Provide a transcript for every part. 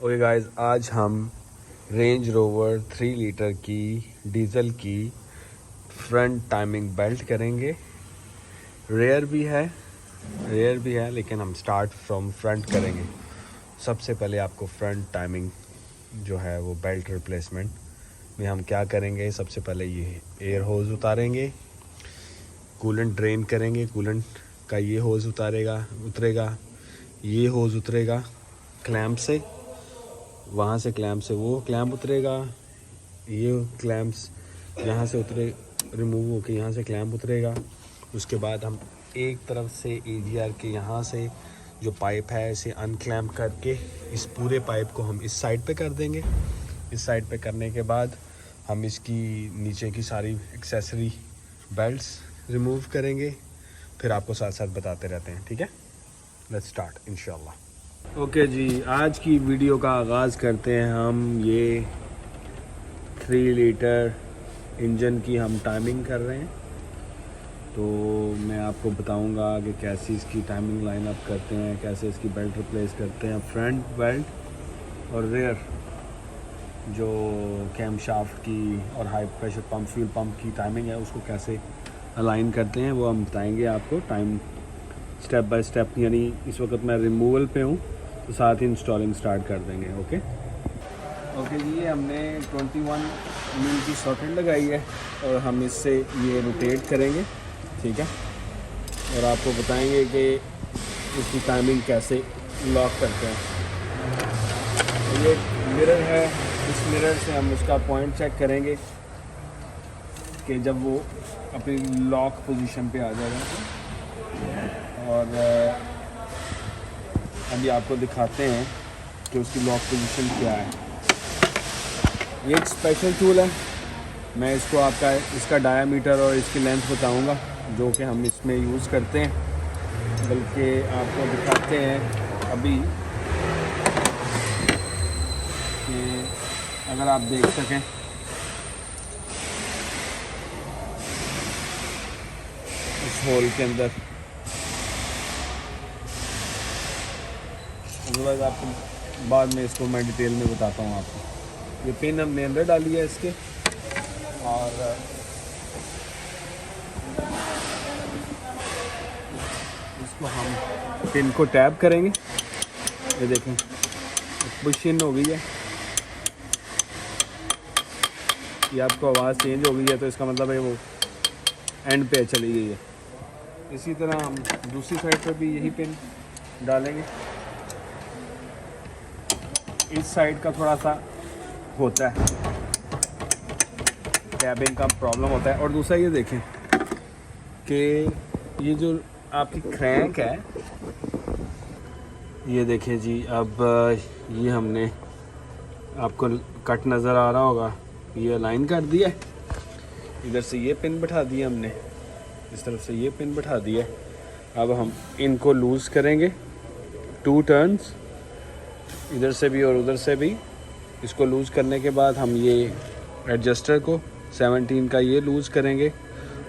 Okay guys, आज हम range rover 3 litre की डीज़ल की फ्रंट टाइमिंग बेल्ट करेंगे। रेयर भी है लेकिन हम स्टार्ट फ्रॉम फ्रंट करेंगे। सबसे पहले आपको फ्रंट टाइमिंग जो है वो बेल्ट रिप्लेसमेंट में हम क्या करेंगे, सबसे पहले ये एयर होज़ उतारेंगे, कूलेंट ड्रेन करेंगे, कूलेंट का ये होज़ उतरेगा, ये होज़ उतरेगा क्लैंप से, वहाँ से क्लैंप से वो क्लैंप उतरेगा, ये क्लैंप्स यहाँ से उतरे रिमूव होके यहाँ से क्लैंप उतरेगा। उसके बाद हम एक तरफ से एजीआर के यहाँ से जो पाइप है इसे अनक्लैंप करके इस पूरे पाइप को हम इस साइड पे कर देंगे। इस साइड पे करने के बाद हम इसकी नीचे की सारी एक्सेसरी बेल्ट्स रिमूव करेंगे, फिर आपको साथ साथ बताते रहते हैं। ठीक है, लेट्स स्टार्ट इंशाल्लाह। ओके जी, आज की वीडियो का आगाज़ करते हैं हम। ये 3 लीटर इंजन की हम टाइमिंग कर रहे हैं, तो मैं आपको बताऊंगा कि कैसे इसकी टाइमिंग लाइन अप करते हैं, कैसे इसकी बेल्ट रिप्लेस करते हैं। फ्रंट बेल्ट और रेयर जो कैम शाफ्ट की और high pressure pump fuel pump की टाइमिंग है उसको कैसे अलाइन करते हैं वो हम बताएंगे आपको टाइम स्टेप बाय स्टेप। यानी इस वक्त मैं रिमूवल पे हूँ तो साथ ही इंस्टॉलिंग स्टार्ट कर देंगे। ओके जी, ये हमने 21 mm की सॉकेट लगाई है और हम इससे ये रोटेट करेंगे। ठीक है, और आपको बताएंगे कि इसकी टाइमिंग कैसे लॉक करते हैं। ये मिरर है, इस मिरर से हम उसका पॉइंट चेक करेंगे कि जब वो अपनी लॉक पोजीशन पे आ जाएगा। और अभी आपको दिखाते हैं कि उसकी लॉक पोजीशन क्या है। ये एक स्पेशल टूल है, मैं इसको इसका डायामीटर और इसकी लेंथ बताऊंगा जो कि हम इसमें यूज़ करते हैं। बल्कि आपको दिखाते हैं अभी कि अगर आप देख सकें इस होल के अंदर, अदरवाइज़ आपको बाद में इसको मैं डिटेल में बताता हूँ आपको। ये पिन हमने अंदर डाली है इसके, और इसको हम पिन को टैप करेंगे। ये देखें पुश इन हो गई है, ये आपको आवाज़ चेंज हो गई है तो इसका मतलब है वो एंड पे चली गई है। इसी तरह हम दूसरी साइड पर भी यही पिन डालेंगे। इस साइड का थोड़ा सा होता है, टैबिंग का प्रॉब्लम होता है। और दूसरा ये देखें कि ये जो आपकी क्रैंक है, ये देखें जी, अब ये हमने आपको कट नज़र आ रहा होगा, ये अलाइन कर दिया है। इधर से ये पिन बैठा दिया हमने, इस तरफ से ये पिन बैठा दिया है। अब हम इनको लूज़ करेंगे 2 टर्न्स, इधर से भी और उधर से भी। इसको लूज़ करने के बाद हम ये एडजस्टर को 17 का ये लूज़ करेंगे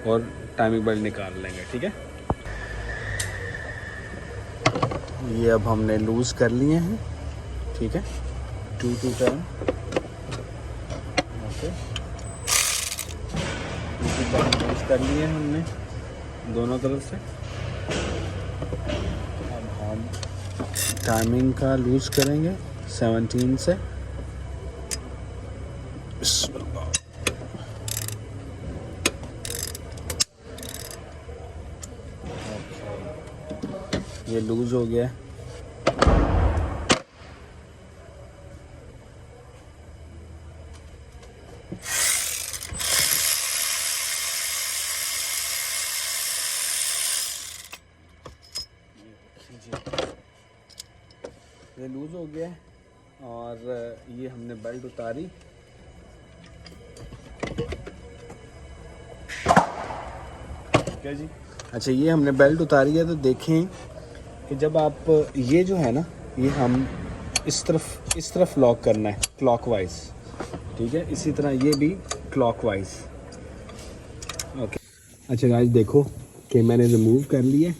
और टाइमिंग बेल्ट निकाल लेंगे। ठीक है, ये अब हमने लूज़ कर लिए हैं। ठीक है, 2 टर्न, ओके, लूज़ कर लिए हैं हमने दोनों तरफ से। अब हम टाइमिंग का लूज़ करेंगे 17 से। ये लूज़ हो गया है। ये लूज़ हो गया है और ये हमने बेल्ट उतारी। क्या जी, अच्छा, ये हमने बेल्ट उतारी है तो देखें कि जब आप ये जो है ना, ये हम इस तरफ लॉक करना है क्लॉकवाइज। ठीक है, इसी तरह ये भी क्लॉकवाइज। ओके, अच्छा गाइस, देखो कि मैंने रिमूव कर लिया।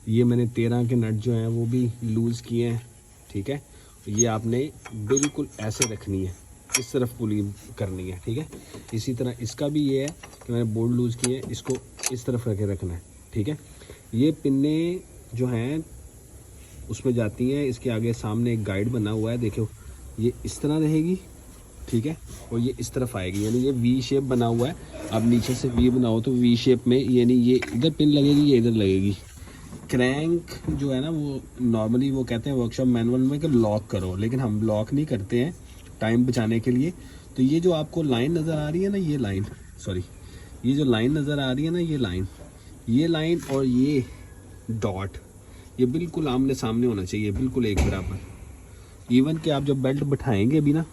ये मैंने 13 के नट जो हैं वो भी लूज़ किए हैं। ठीक है, ये आपने बिल्कुल ऐसे रखनी है, इस तरफ पुली करनी है, ठीक है। इसी तरह इसका भी ये है कि मैंने बोल्ट लूज़ किए हैं, इसको इस तरफ रखे रखना है, ठीक है। ये पिन्ने जो हैं उसमें जाती हैं, इसके आगे सामने एक गाइड बना हुआ है, देखो ये इस तरह रहेगी, ठीक है, और ये इस तरफ आएगी, यानी ये वी शेप बना हुआ है। अब नीचे से वी बनाओ तो वी शेप में, यानी ये इधर पिन लगेगी, ये इधर लगेगी। क्रैंक जो है ना वो नॉर्मली वो कहते हैं वर्कशॉप मैनुअल में कि लॉक करो, लेकिन हम लॉक नहीं करते हैं टाइम बचाने के लिए। तो ये जो आपको लाइन नज़र आ रही है ना, ये लाइन, सॉरी, ये जो लाइन नज़र आ रही है ना, ये लाइन और ये डॉट, ये बिल्कुल आमने सामने होना चाहिए, बिल्कुल एक बराबर। इवन कि आप जब बेल्ट बिठाएंगे भी ना,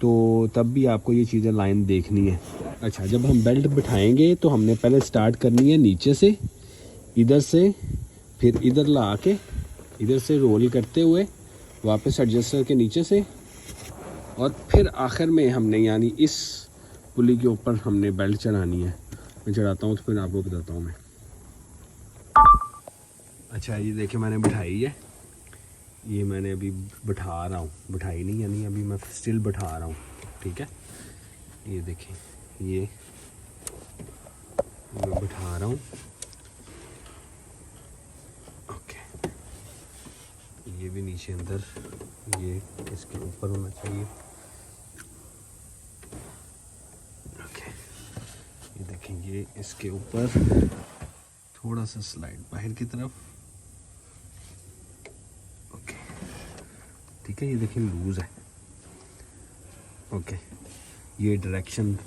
तो तब भी आपको ये चीज़ें लाइन देखनी है। अच्छा, जब हम बेल्ट बिठाएंगे तो हमने पहले स्टार्ट करनी है नीचे से, इधर से, फिर इधर ला के, इधर से रोल करते हुए वापस एडजस्टर के नीचे से, और फिर आखिर में हमने यानी इस पुली के ऊपर हमने बेल्ट चढ़ानी है। मैं चढ़ाता हूँ तो फिर आपको बताता हूँ मैं। अच्छा, ये देखिए मैंने बिठाई है, ये मैंने अभी बिठा रहा हूँ, बिठाई नहीं यानी अभी मैं स्टिल बिठा रहा हूँ, ठीक है। ये देखिए ये मैं बिठा रहा हूँ, ओके। ये भी नीचे अंदर, ये इसके ऊपर होना चाहिए, ओके। ये देखें ये इसके ऊपर थोड़ा सा स्लाइड बाहर की तरफ, ओके, ठीक है। ये देखें लूज़ है, ओके। ये डायरेक्शन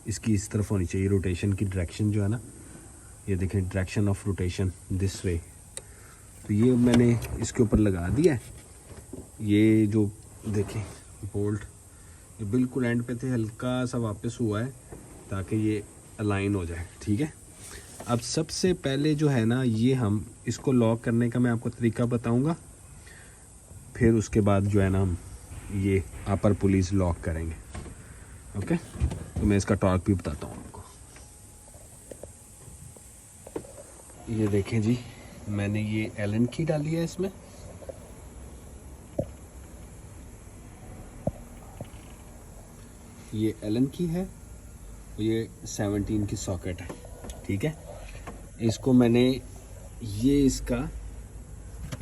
इसकी इस तरफ होनी चाहिए, रोटेशन की डायरेक्शन जो है ना, ये देखें direction of rotation this way. तो ये मैंने इसके ऊपर लगा दिया है। ये जो देखें बोल्ट ये बिल्कुल एंड पे थे, हल्का सा वापस हुआ है ताकि ये अलाइन हो जाए, ठीक है। अब सबसे पहले जो है ना, ये हम इसको लॉक करने का मैं आपको तरीका बताऊंगा, फिर उसके बाद जो है ना हम ये अपर पुलिस लॉक करेंगे, ओके। तो मैं इसका टॉर्क भी बताता हूँ आपको। ये देखें जी, मैंने ये एलन की डाली है इसमें, ये एलन की है, ये 17 की सॉकेट है, ठीक है। इसको मैंने ये इसका,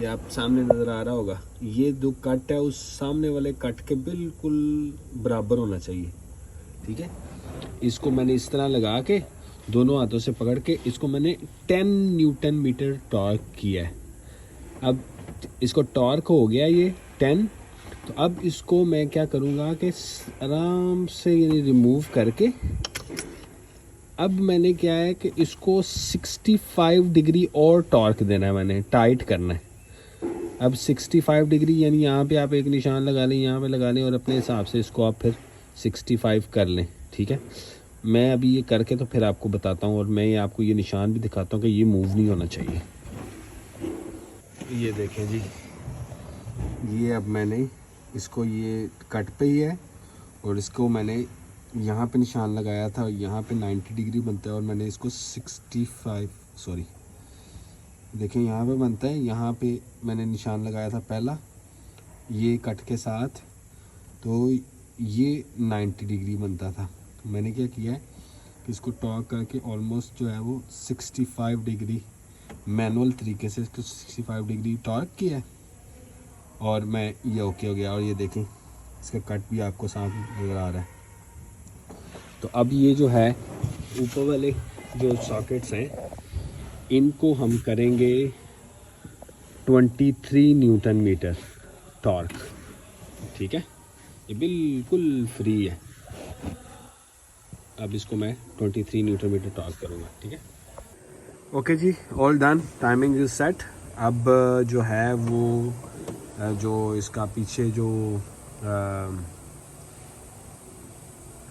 ये आप सामने नज़र आ रहा होगा, ये जो कट है उस सामने वाले कट के बिल्कुल बराबर होना चाहिए, ठीक है। इसको मैंने इस तरह लगा के दोनों हाथों से पकड़ के इसको मैंने 10 न्यूटन मीटर टॉर्क किया है। अब इसको टॉर्क हो गया ये 10, तो अब इसको मैं क्या करूँगा कि आराम से ये रिमूव करके, अब मैंने क्या है कि इसको 65 डिग्री और टॉर्क देना है, मैंने टाइट करना है। अब 65 डिग्री यानी यहाँ पे आप एक निशान लगा लें, यहाँ पे लगा लें, और अपने हिसाब से इसको आप फिर 65 कर लें, ठीक है। मैं अभी ये करके तो फिर आपको बताता हूँ, और मैं ये आपको ये निशान भी दिखाता हूँ कि ये मूव नहीं होना चाहिए। ये देखें जी, ये अब मैंने इसको, ये कट पे ही है, और इसको मैंने यहाँ पे निशान लगाया था, यहाँ पे 90 डिग्री बनता है, और मैंने इसको 65, सॉरी देखें यहाँ पे बनता है, यहाँ पे मैंने निशान लगाया था पहला ये कट के साथ, तो ये 90 डिग्री बनता था। तो मैंने क्या किया है कि इसको टॉर्क करके ऑलमोस्ट जो है वो 65 डिग्री मैनुअल तरीके से इसको 65 डिग्री टॉर्क किया है, और मैं ये ओके हो गया। और ये देखें इसका कट भी आपको साफ नज़र आ रहा है। तो अब ये जो है ऊपर वाले जो सॉकेट्स हैं, इनको हम करेंगे 23 न्यूटन मीटर टॉर्क, ठीक है। ये बिल्कुल फ्री है। अब इसको मैं 23 न्यूटन मीटर टॉर्क करूँगा, ठीक है। ओके जी, all done, timing is set. अब जो है वो जो इसका पीछे जो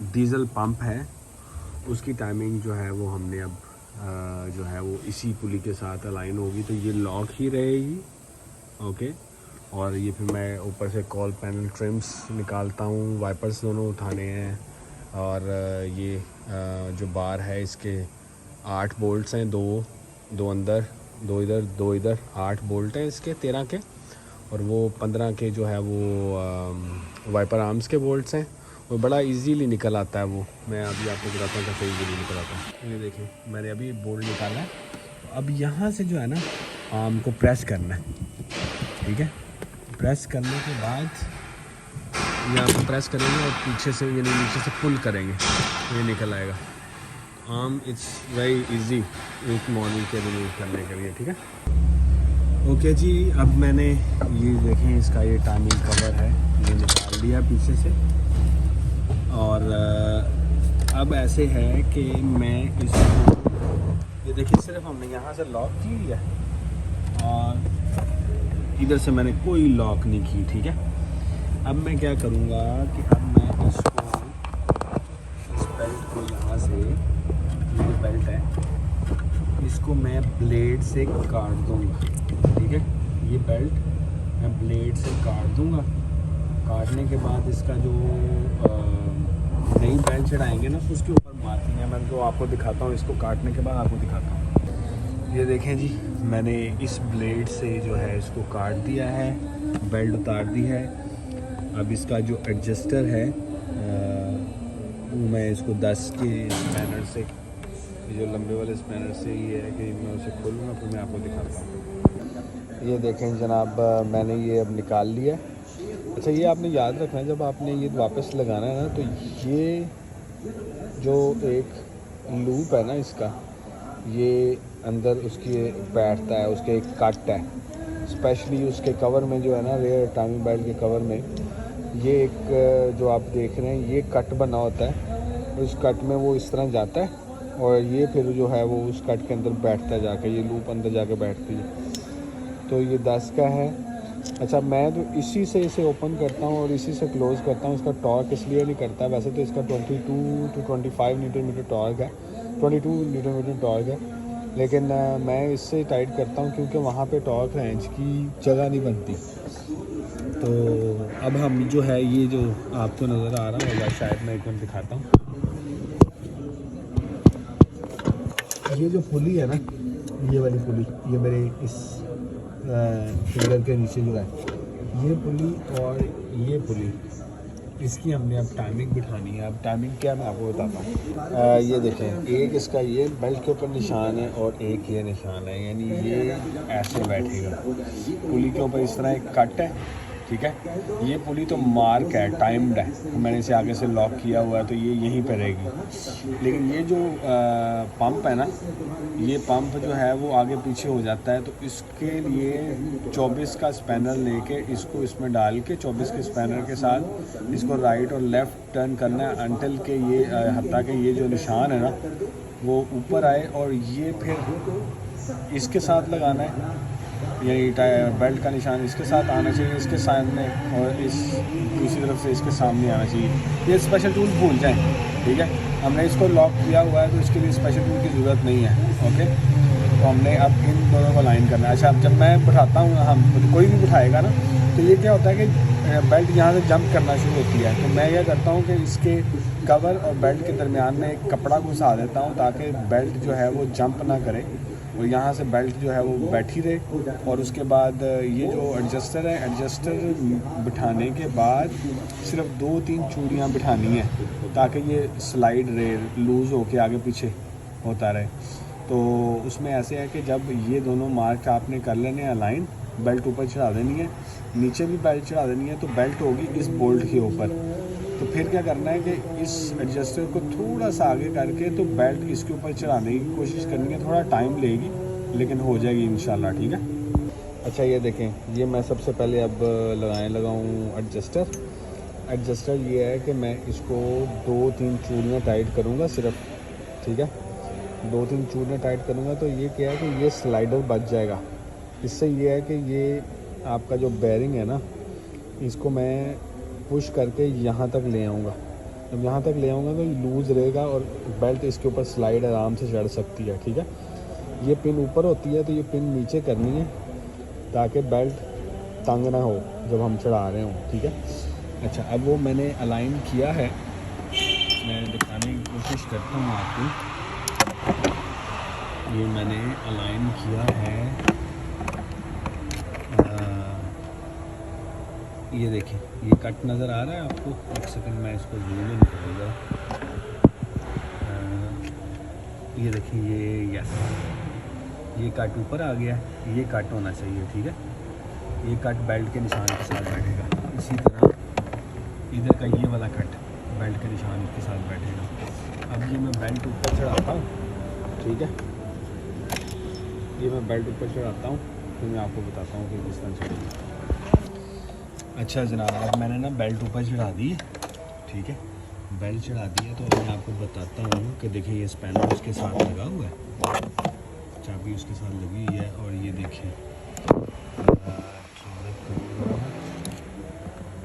डीज़ल पंप है उसकी टाइमिंग जो है वो हमने अब जो है वो इसी पुली के साथ अलाइन होगी, तो ये लॉक ही रहेगी, ओके। और ये फिर मैं ऊपर से कॉल पैनल ट्रिम्स निकालता हूँ, वाइपर्स दोनों उठाने हैं, और ये जो बार है इसके 8 बोल्ट्स हैं, दो अंदर, दो इधर, 8 बोल्ट हैं इसके 13 के, और वो 15 के जो है वो वाइपर आर्म्स के बोल्ट्स हैं, वो बड़ा इजीली निकल आता है। वो मैं अभी आपको बताता हूँ कैसे इजीली निकल आता है। ये देखें मैंने अभी बोल्ट निकाला है। तो अब यहाँ से जो है ना आर्म को प्रेस करना है, ठीक है। प्रेस करने के बाद यहाँ पर प्रेस करेंगे और पीछे से यानी नीचे से पुल करेंगे, ये निकल आएगा आर्म। इट्स वेरी इजी एक मॉर्निंग के लिए यूज़ करने के लिए, ठीक है। ओके जी, अब मैंने ये देखें इसका ये टाइमिंग कवर है, ये निकाल दिया पीछे से। और अब ऐसे है कि मैं इसको, ये देखिए सिर्फ हमने यहाँ से लॉक की है और इधर से मैंने कोई लॉक नहीं की, ठीक है। अब मैं क्या करूँगा कि अब मैं इसको, इस बेल्ट को यहाँ से, ये बेल्ट है, इसको मैं ब्लेड से काट दूँगा, ठीक है। ये बेल्ट मैं ब्लेड से काट दूँगा। काटने के बाद इसका जो नई बेल्ट चढ़ाएंगे ना उसके ऊपर मार्किंग है, मैं तो आपको दिखाता हूँ। इसको काटने के बाद आपको दिखाता हूँ। ये देखें जी, मैंने इस ब्लेड से जो है इसको काट दिया है, बेल्ट उतार दी है। अब इसका जो एडजस्टर है वो मैं इसको 10 के स्पैनर से, जो लंबे वाले स्पैनर से ये है कि मैं उसे खोलूँगा फिर मैं आपको दिखाता हूँ। ये देखें जनाब, मैंने ये अब निकाल लिया। अच्छा, ये आपने याद रखना है जब आपने ये वापस लगाना है ना, तो ये जो एक लूप है ना इसका, ये अंदर उसकी बैठता है, उसके एक कट है, स्पेशली उसके कवर में जो है ना, रेयर टाइमिंग बेल्ट के कवर में ये एक जो आप देख रहे हैं ये कट बना होता है। उस कट में वो इस तरह जाता है और ये फिर जो है वो उस कट के अंदर बैठता है जाके, ये लूप अंदर जाके बैठती है। तो ये 10 का है। अच्छा, मैं तो इसी से इसे ओपन करता हूँ और इसी से क्लोज़ करता हूँ। इसका टॉर्क इसलिए नहीं करता, वैसे तो इसका 22 to 25 न्यूटन मीटर टॉर्क है, 22 न्यूटन मीटर टॉर्क है, लेकिन मैं इससे टाइट करता हूँ क्योंकि वहाँ पे टॉर्क रेंज की जगह नहीं बनती। तो अब हम जो है ये जो आपको नज़र आ रहा होगा, शायद मैं एक मिनट दिखाता हूँ। ये जो पुली है ना, ये वाली पुली, ये मेरे इस फिंगर के नीचे जो है ये पुली और ये पुली, इसकी हमने अब टाइमिंग बिठानी है। अब टाइमिंग क्या मैं आपको बताता हूँ। ये देखें, एक इसका ये बेल्ट के ऊपर निशान है और एक ये निशान है, यानी ये ऐसे बैठेगा। पुली के ऊपर इस तरह एक कट है, ठीक है। ये पुली तो मार्क है, टाइम्ड है, मैंने इसे आगे से लॉक किया हुआ है तो ये यहीं पर रहेगी। लेकिन ये जो पंप है ना, ये पंप जो है वो आगे पीछे हो जाता है, तो इसके लिए 24 का स्पैनर लेके इसको इसमें डाल के 24 के स्पैनर के साथ इसको राइट और लेफ़्ट टर्न करना है अंटिल के ये हत्ता के ये जो निशान है ना वो ऊपर आए, और ये फिर इसके साथ लगाना है, यानी बेल्ट का निशान इसके साथ आना चाहिए, इसके सामने, और इस दूसरी तरफ से इसके सामने आना चाहिए। ये स्पेशल टूल भूल जाएं, ठीक है। हमने इसको लॉक किया हुआ है तो इसके लिए स्पेशल टूल की ज़रूरत नहीं है, ओके। तो हमने अब इन दोनों को लाइन करना है। अच्छा, अब जब मैं बिठाता हूँ, हम कोई भी बिठाएगा ना, तो ये क्या होता है कि बेल्ट यहाँ से जंप करना शुरू होती है। तो मैं क्या करता हूँ कि इसके कवर और बेल्ट के दरमियान में एक कपड़ा घुसा देता हूँ ताकि बेल्ट जो है वो जंप ना करे और यहाँ से बेल्ट जो है वो बैठी रहे। और उसके बाद ये जो एडजस्टर है, एडजस्टर बिठाने के बाद सिर्फ 2-3 चूड़ियाँ बिठानी है ताकि ये स्लाइड रहे, लूज़ होके आगे पीछे होता रहे। तो उसमें ऐसे है कि जब ये दोनों मार्क आपने कर लेने हैं अलाइन, बेल्ट ऊपर चढ़ा देनी है, नीचे भी बेल्ट चढ़ा देनी है, तो बेल्ट होगी इस बोल्ट के ऊपर। तो फिर क्या करना है कि इस एडजस्टर को थोड़ा सा आगे करके तो बेल्ट इसके ऊपर चढ़ाने की कोशिश करनी है। थोड़ा टाइम लेगी लेकिन हो जाएगी इंशाल्लाह, ठीक है। अच्छा, ये देखें, ये मैं सबसे पहले अब लगाऊँ एडजस्टर। एडजस्टर ये है कि मैं इसको 2-3 चूड़ियाँ टाइट करूँगा सिर्फ, ठीक है। 2-3 चूड़ियाँ टाइट करूँगा तो ये क्या है कि ये स्लाइडर बच जाएगा। इससे ये है कि ये आपका जो बेरिंग है ना, इसको मैं पुश करके यहाँ तक ले आऊँगा। जब यहाँ तक ले आऊँगा तो लूज़ रहेगा और बेल्ट इसके ऊपर स्लाइड आराम से चढ़ सकती है, ठीक है। ये पिन ऊपर होती है तो ये पिन नीचे करनी है ताकि बेल्ट तंग ना हो जब हम चढ़ा रहे हों, ठीक है। अच्छा, अब वो मैंने अलाइन किया है, मैं दिखाने की कोशिश करता हूँ आपको। ये मैंने अलाइन किया है ये देखिए, ये कट नज़र आ रहा है आपको? एक सेकंड मैं इसको जूम इन करूँगा। ये देखिए, ये यस, ये कट ऊपर आ गया है, ये कट होना चाहिए, ठीक है। ये कट बेल्ट के निशान के साथ बैठेगा। इसी तरह इधर का ये वाला कट बेल्ट के निशान के साथ बैठेगा। अब ये मैं बेल्ट ऊपर चढ़ाता हूँ, ठीक है। ये मैं बेल्ट ऊपर चढ़ाता हूँ, तो मैं आपको बताता हूँ कि किस तरह चढ़ेगी। अच्छा जनाब, अब मैंने ना बेल्ट ऊपर चढ़ा दी है, ठीक है। बेल्ट चढ़ा दी है, तो अब मैं आपको बताता हूँ कि देखिए ये स्पैनर उसके साथ लगा हुआ है, चाबी उसके साथ लगी हुई है। और ये देखिए,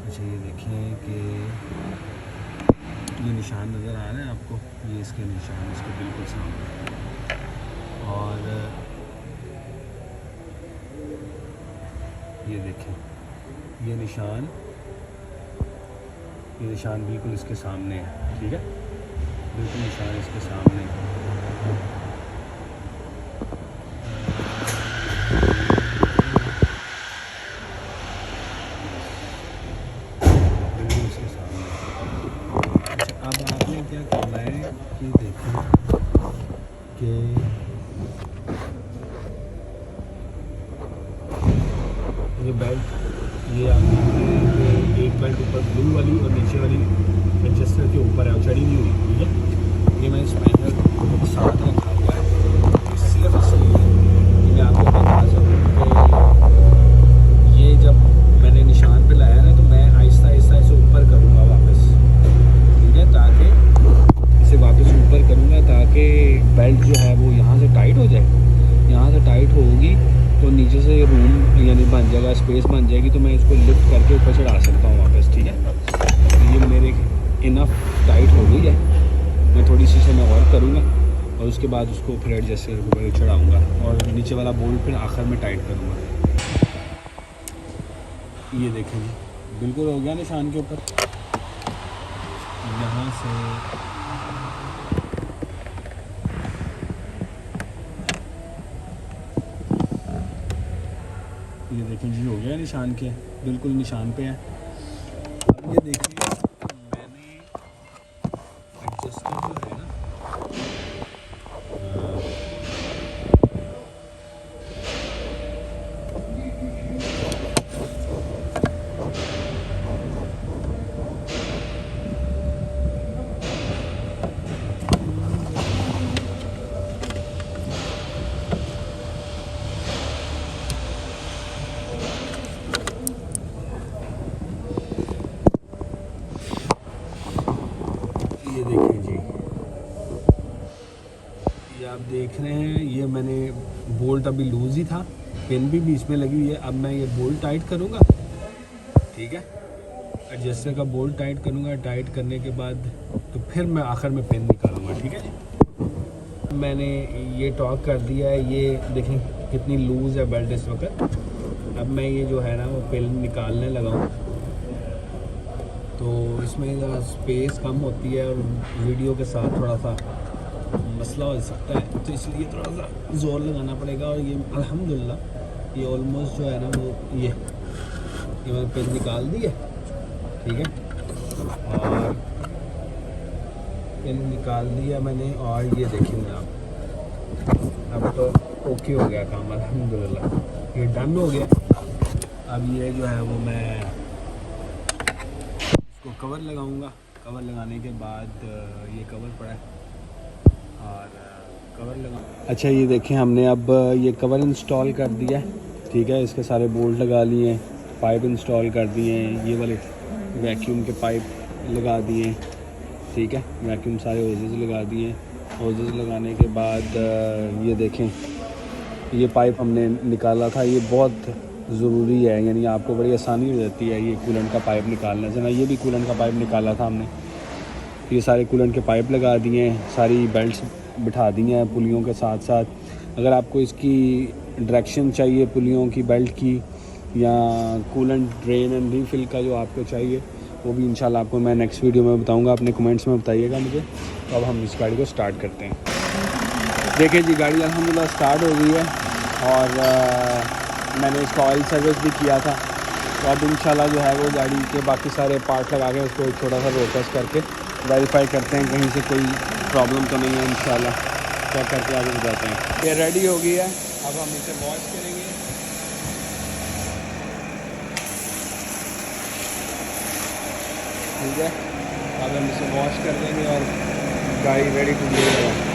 अच्छा ये देखें कि ये निशान नज़र आ रहे हैं आपको, ये इसके निशान इसके बिल्कुल सामने। और ये देखें, ये निशान बिल्कुल इसके सामने है, ठीक है। बिल्कुल निशान इसके सामने है। बिल्कुल इसके सामने। अच्छा, अब आपने क्या करना है कि देखें कि ये बेल्ट, ये आप देख रहे हैं कि एक बेल्ट ऊपर ब्लू वाली और नीचे वाली एडजस्टर के ऊपर है और चढ़ी नहीं हुई, ठीक है। ये मैंने स्पैनर को साथ रखा हुआ है, सिर्फ इसलिए कि मैं आपको बता सकूँ कि ये जब मैंने निशान पे लाया ना, तो मैं आहिस्ता आहिस्ता इसे ऊपर करूँगा वापस, ठीक है। ताकि इसे वापस ऊपर करूँगा ताकि बेल्ट जो है वो यहाँ से टाइट हो जाए। यहाँ से टाइट होगी तो नीचे से रूम यानी बन जाएगा, स्पेस बन जाएगी, तो मैं इसको लिफ्ट करके ऊपर चढ़ा सकता हूँ वापस, ठीक है। तो ये मेरे इनफ टाइट हो गई है। मैं थोड़ी सी से मैं और करूँगा और उसके बाद उसको फिर एडजस्टर के ऊपर चढ़ाऊँगा और नीचे वाला बोल्ट फिर आखिर में टाइट करूँगा। ये देखें जी, बिल्कुल हो गया निशान के ऊपर। यहाँ से ये देखें जी, हो गया निशान के, बिल्कुल निशान पे है। अब ये देखिए, मैंने एडजस्टर जो है ना, ये देखें जी, ये आप देख रहे हैं, ये मैंने बोल्ट अभी लूज़ ही था, पिन भी बीच में लगी हुई है। अब मैं ये बोल्ट टाइट करूँगा, ठीक है। एडजस्टर का बोल्ट टाइट करूँगा, टाइट करने के बाद तो फिर मैं आखिर में पिन निकालूँगा, ठीक है। मैंने ये टॉक कर दिया है, ये देखें कितनी लूज़ है बेल्ट इस वक्त। अब मैं ये जो है ना वो पिन निकालने लगा हूँ, तो इसमें ज़रा स्पेस कम होती है और वीडियो के साथ थोड़ा सा मसला हो सकता है, तो इसलिए थोड़ा सा ज़ोर लगाना पड़ेगा। और ये अल्हम्दुलिल्लाह ये ऑलमोस्ट जो है ना वो ये मैंने पिन निकाल दी है, ठीक है। और पिन निकाल दिया मैंने, और ये देखेंगे आप, अब तो ओके हो गया काम अल्हम्दुलिल्लाह, ये डन हो गया। अब ये जो है वो मैं इसको कवर लगाऊंगा। कवर लगाने के बाद ये कवर पड़ा है और कवर लगा। अच्छा ये देखें, हमने अब ये कवर इंस्टॉल कर दिया है, ठीक है। इसके सारे बोल्ट लगा लिए हैं, पाइप इंस्टॉल कर दिए हैं, ये वाले वैक्यूम के पाइप लगा दिए हैं, ठीक है। वैक्यूम सारे होजेस लगा दिए हैं। होजेस लगाने के बाद ये देखें, ये पाइप हमने निकाला था, ये बहुत ज़रूरी है, यानी आपको बड़ी आसानी हो जाती है ये कूलेंट का पाइप निकालने से ना। ये भी कूलेंट का पाइप निकाला था हमने, ये सारे कूलेंट के पाइप लगा दिए हैं, सारी बेल्ट्स बिठा दी हैं पुलियों के साथ साथ। अगर आपको इसकी डायरेक्शन चाहिए पुलियों की, बेल्ट की, या कूलेंट ड्रेन एंड रीफिल का जो आपको चाहिए, वो भी इंशाल्लाह आपको मैं नेक्स्ट वीडियो में बताऊंगा। अपने कमेंट्स में बताइएगा मुझे। तो अब हम इस गाड़ी को स्टार्ट करते हैं। देखिए जी, गाड़ी अल्हम्दुलिल्लाह स्टार्ट हो गई है और मैंने इसका ऑयल सर्विस भी किया था, तो अब इंशाल्लाह जो है वो गाड़ी के बाकी सारे पार्ट लगा के उसको एक थोड़ा सा रोटेस्ट करके वेरीफाई करते हैं कहीं से कोई प्रॉब्लम तो नहीं है। इंशाल्लाह चेक करके आगे बताते हैं। ये रेडी हो गई है, अब हम इसे वॉश करेंगे। ठीक है, अब हम इसे वॉश कर देंगे और गाड़ी रेडी टू गो है।